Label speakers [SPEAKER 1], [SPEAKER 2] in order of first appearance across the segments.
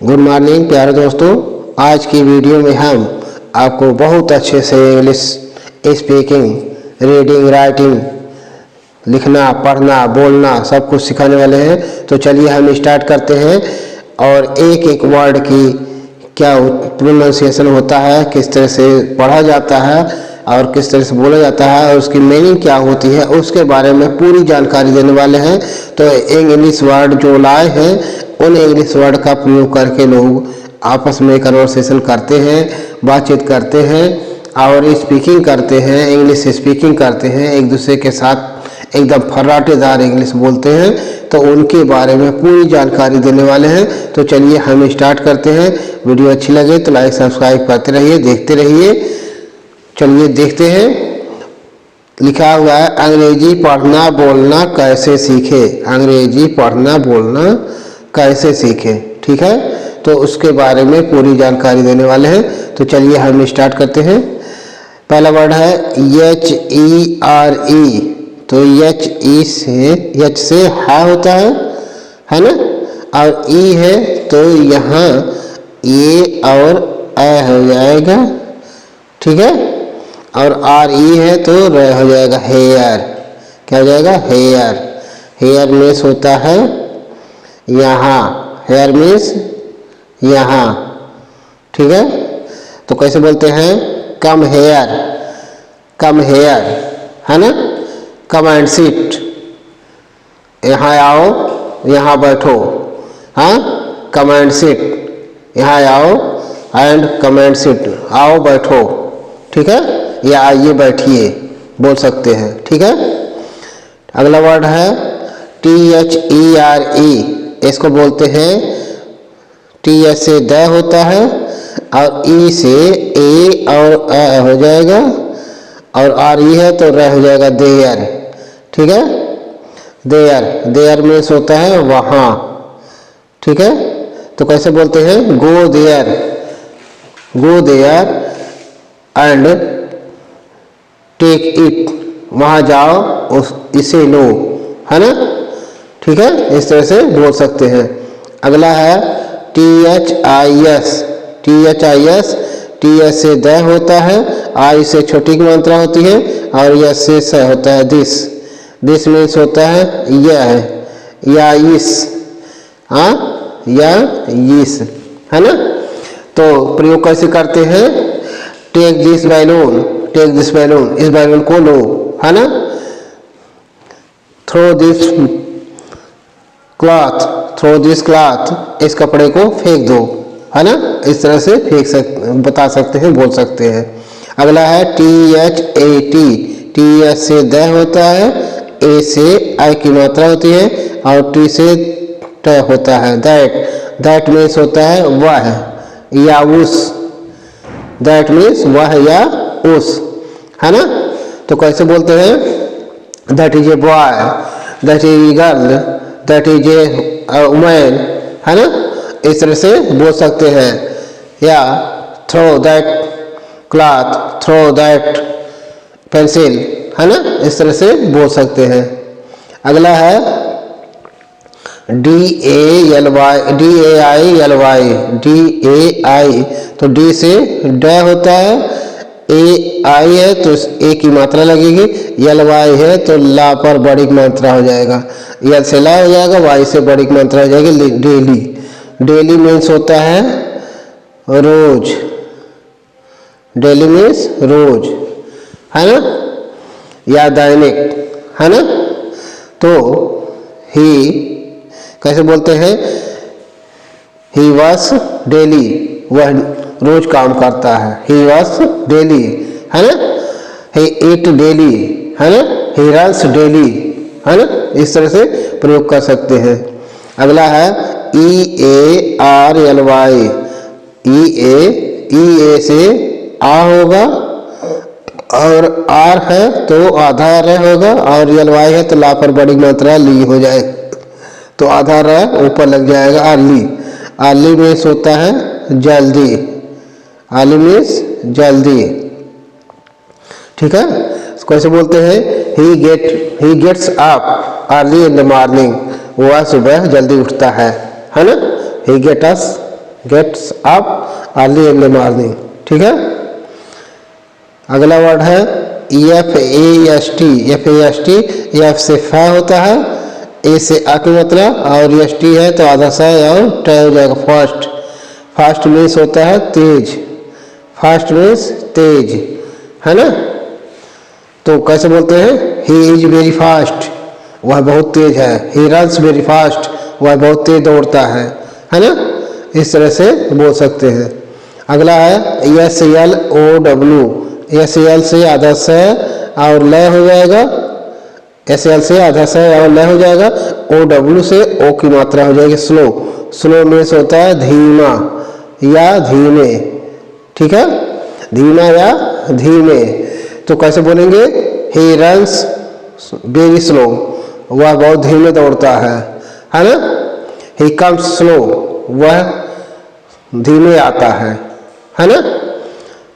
[SPEAKER 1] Good morning प्यारे दोस्तों। आज की वीडियो में हम आपको बहुत अच्छे से इंग्लिश स्पीकिंग, रीडिंग, राइटिंग, लिखना, पढ़ना, बोलना सब कुछ सिखाने वाले हैं। तो चलिए हम स्टार्ट करते हैं और एक एक वर्ड की क्या प्रोनाउंसिएशन होता है, किस तरह से पढ़ा जाता है और किस तरह से बोला जाता है और उसकी मीनिंग क्या होती है, उसके बारे में पूरी जानकारी देने वाले हैं। तो इंग्लिश वर्ड जो लाए हैं उन इंग्लिश वर्ड का प्रयोग करके लोग आपस में कन्वर्सेशन करते हैं, बातचीत करते हैं और स्पीकिंग करते हैं, इंग्लिश स्पीकिंग करते हैं, एक दूसरे के साथ एकदम फर्राटेदार इंग्लिश बोलते हैं। तो उनके बारे में पूरी जानकारी देने वाले हैं। तो चलिए हम स्टार्ट करते हैं। वीडियो अच्छी लगे तो लाइक सब्सक्राइब करते रहिए, देखते रहिए। चलिए देखते हैं। लिखा हुआ है अंग्रेजी पढ़ना बोलना कैसे सीखे। अंग्रेजी पढ़ना बोलना कैसे सीखे, ठीक है। तो उसके बारे में पूरी जानकारी देने वाले हैं। तो चलिए हम स्टार्ट करते हैं। पहला वर्ड है HERE। तो एच से हा होता है ना, और ई है तो यहाँ ए और ए हो जाएगा, ठीक है। और RE है तो र हो जाएगा हेयर। क्या हो जाएगा? हेयर। हेयर मीन्स होता है यहाँ, हेयर मीन्स यहाँ, ठीक है। तो कैसे बोलते हैं? कम हेयर, कम हेयर, है ना। कम एंड सिट, यहाँ आओ, यहाँ बैठो। हाँ, कम एंड सिट, यहाँ आओ एंड कम एंड सिट, आओ बैठो, ठीक है। या आइए बैठिए बोल सकते हैं, ठीक है। अगला वर्ड है THERE। इसको बोलते हैं TH से द होता है और ई से ए और ए हो जाएगा और RE है तो र हो जाएगा देयर, ठीक है। देयर, देयर मीन्स होता है वहाँ, ठीक है। तो कैसे बोलते हैं? Go there, go there and take it. वहाँ जाओ इसे लो, है ना, ठीक है। इस तरह से बोल सकते हैं। अगला है THIS। TH से द होता है, आई से छोटी की मात्रा होती है और यस से स होता है दिस। दिस मीन्स होता है यह है या इस, हाँ, या इस, है ना। तो प्रयोग कैसे करते हैं? Take this balloon, take this balloon, इस बैलून को लो, है ना। Throw this cloth, throw this cloth, इस कपड़े को फेंक दो, है ना। इस तरह से बता सकते हैं, बोल सकते हैं। अगला है THAT। TH से द होता है, ए से आई की मात्रा होती है और टी से ट होता है। दैट, दैट मीन्स होता है वह या उस। दैट मीन्स वह या उस, है ना। तो कैसे बोलते हैं? That is a boy, that is a girl, that is a women, है ना। इस तरह से बोल सकते हैं। या throw that cloth, throw that pencil, है ना। इस तरह से बोल सकते हैं। अगला है DAILY। DAI, तो डी से ड होता है, AI है तो ए की मात्रा लगेगी, LY है तो ला पर बड़ी की मात्रा हो जाएगा, यल से ला हो जाएगा, वाई से बड़ी की मात्रा हो जाएगी। डेली, डेली मीन्स होता है रोज। डेली मीन्स रोज, है ना, या दैनिक, है ना। तो ही कैसे बोलते हैं? ही वॉज डेली, वह रोज काम करता है। ही वॉज डेली, है ना। ही ईट डेली, है ना। ही रन्स डेली, है ना। इस तरह से प्रयोग कर सकते हैं। अगला है EARLY। EA से आ होगा और आर है तो आधा र होगा और LY है तो ला पर बड़ी मात्रा ली हो जाए तो आधा र ऊपर लग जाएगा। अर्ली, अर्ली मीन्स होता है जल्दी। अर्ली मीन्स जल्दी, ठीक है। कैसे बोलते हैं? He gets up early in the morning. वह सुबह जल्दी उठता है ना। He gets gets up early in the morning. ठीक है, अगला वर्ड है F A S T. F A S T, F से फै होता है, ए से आ की मात्रा और एस टी है तो आधा सा और ट हो जाएगा फास्ट। फास्ट मीन्स होता है तेज, फास्ट मीन्स तेज, है ना। तो कैसे बोलते हैं, ही इज वेरी फास्ट, वह बहुत तेज है। ही रन्स वेरी फास्ट, वह बहुत तेज दौड़ता है ना। इस तरह से बोल सकते हैं। अगला है S L O W. S L से आधा स और लय हो जाएगा, एस एल से आधा स और लय हो जाएगा। ओ डब्ल्यू से ओ की मात्रा हो जाएगी स्लो। स्लो मीन्स होता है धीमा या धीमे। ठीक है, धीमा या धीमे। तो कैसे बोलेंगे, ही रन्स वेरी स्लो, वह बहुत धीमे दौड़ता है ना। ही कम्स स्लो, वह धीमे आता है ना।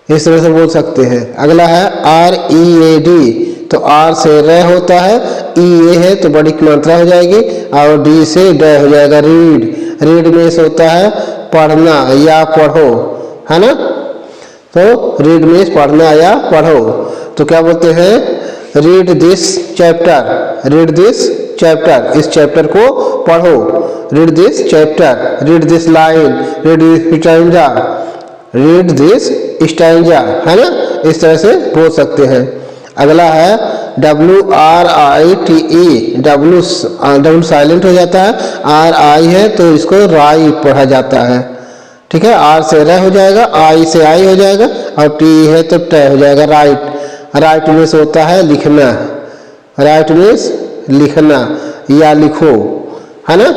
[SPEAKER 1] इस तरह से बोल सकते हैं। अगला है आर ई ए डी। तो आर से र होता है, ई ए है तो बड़ी की मात्रा हो जाएगी और डी से ड हो जाएगा रीड। रीड मीन्स होता है पढ़ना या पढ़ो, है ना। तो रीड मीन्स पढ़ना या पढ़ो। तो क्या बोलते हैं, read this chapter. Read this chapter, इस चैप्टर को पढ़ो। Read this chapter, read this line, read this stanza, read this stanza, है ना। इस तरह से बोल सकते हैं। अगला है W R I T E. W silent हो जाता है, आर आई है तो इसको राई पढ़ा जाता है। ठीक है, आर से र हो जाएगा, आई से आई हो जाएगा और टी है तो ट हो जाएगा राइट। राइट मीन्स होता है लिखना, राइट मीन्स लिखना या लिखो, है ना।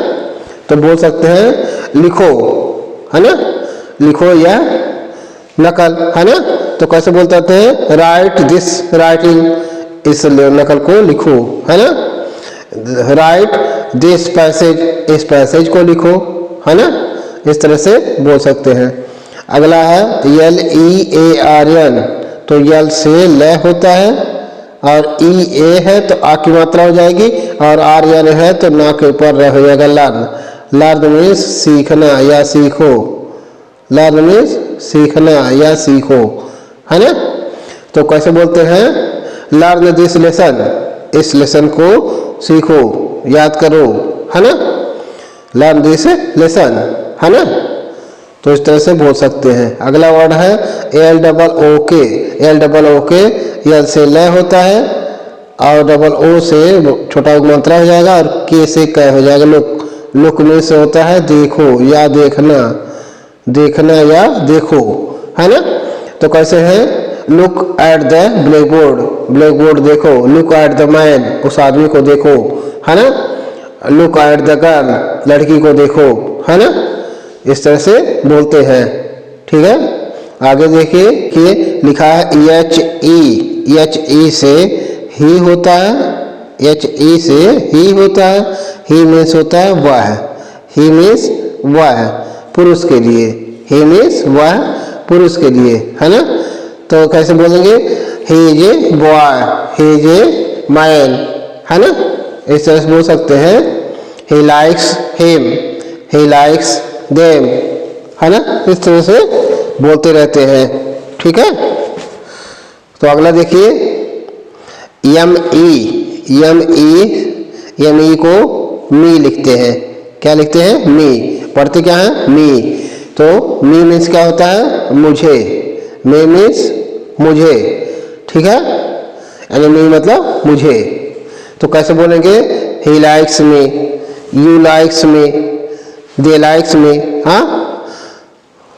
[SPEAKER 1] तो बोल सकते हैं लिखो, है ना, लिखो या नकल, है ना। तो कैसे बोलते हैं, राइट दिस राइटिंग, इस नकल को लिखो, है ना। राइट दिस पैसेज, इस पैसेज को लिखो, है ना। इस तरह से बोल सकते हैं। अगला है L E A R N. तो यल से ल होता है और ई ए है तो आ की मात्रा हो जाएगी और आर एन है तो ना के ऊपर रह हो जाएगा लर्न। लर्न मीन्स सीखना या सीखो, लर्न मीन्स सीखना या सीखो, है ना। तो कैसे बोलते हैं, लर्न दिस लेसन, इस लेसन को सीखो, याद करो, है ना। लर्न दिस लेसन, है ना। तो इस तरह से बोल सकते हैं। अगला वर्ड है एल डबल ओ के। एल डबल ओ के, एल से ल होता है और डबल ओ से छोटा मात्रा हो जाएगा और के से क हो जाएगा लुक। लुक में से होता है देखो या देखना, देखना या देखो, है ना। तो कैसे है, look at the black board, black board देखो। लुक एट द मैन, उस आदमी को देखो, है ना। लुक एट द गर्ल, लड़की को देखो, है ना। इस तरह से बोलते हैं। ठीक है, आगे देखिए कि लिखा है एच ई। एच ई से ही होता है, एच ई से ही होता है। ही मीन्स होता है वह, ही मीन्स वह, पुरुष के लिए। ही मीन्स वह, पुरुष के लिए, है ना। तो कैसे बोलेंगे, he is a boy, he is a man, है ना। इस तरह से बोल सकते हैं। He likes him, he likes them, है ना। इस तरह से बोलते रहते हैं। ठीक है, तो अगला देखिए यम ई। यम ई को मी लिखते हैं। क्या लिखते हैं, मी। पढ़ते क्या है, मी। तो मी मीन्स क्या होता है, मुझे। मी मीन्स मुझे, ठीक है, यानी मी मतलब मुझे। तो कैसे बोलेंगे, he likes me, you likes me, they likes me, हाँ,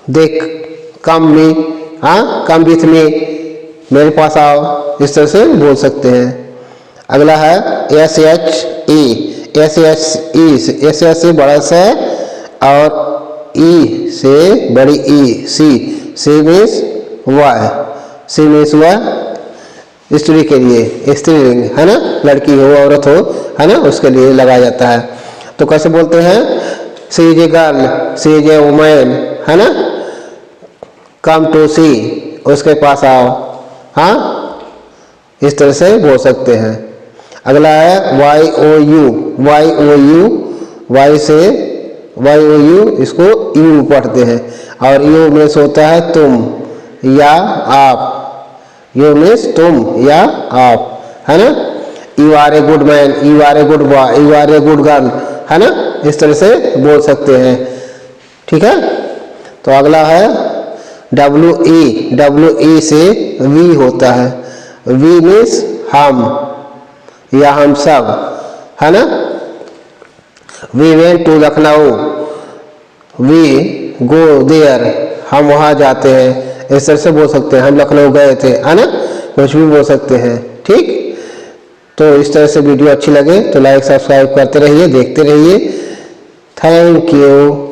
[SPEAKER 1] दे कम मी, हाँ, कम विथ मी, मेरे पास आओ। इस तरह से बोल सकते हैं। अगला है S H E. S H E, S H से बड़ा सा और ई से बड़ी ई, सी। सी मीन्स वह, सी मीन्स वह, स्त्री के लिए, स्त्रीलिंग, है ना। लड़की हो औरत हो, है ना, उसके लिए लगाया जाता है। तो कैसे बोलते हैं, she is a girl, she is a women, है ना। कम टू सी, उसके पास आओ, हाँ। इस तरह से बोल सकते हैं। अगला है Y O U. Y O U, Y से YOU इसको यू पढ़ते हैं, और यू मीन्स होता है तुम या आप, यू मीन्स तुम या आप, है ना। You are a good man, you are a good boy, you are a good girl, है ना, इस तरह से बोल सकते हैं। ठीक है, तो अगला है WE से वी होता है। वी मीन्स हम या हम सब, है ना। We went to Lucknow, we go there, हम वहाँ जाते हैं, इस तरह से बोल सकते हैं। हम लखनऊ गए थे, है ना, कुछ भी बोल सकते हैं। ठीक, तो इस तरह से वीडियो अच्छी लगे तो लाइक सब्सक्राइब करते रहिए, देखते रहिए। Thank you.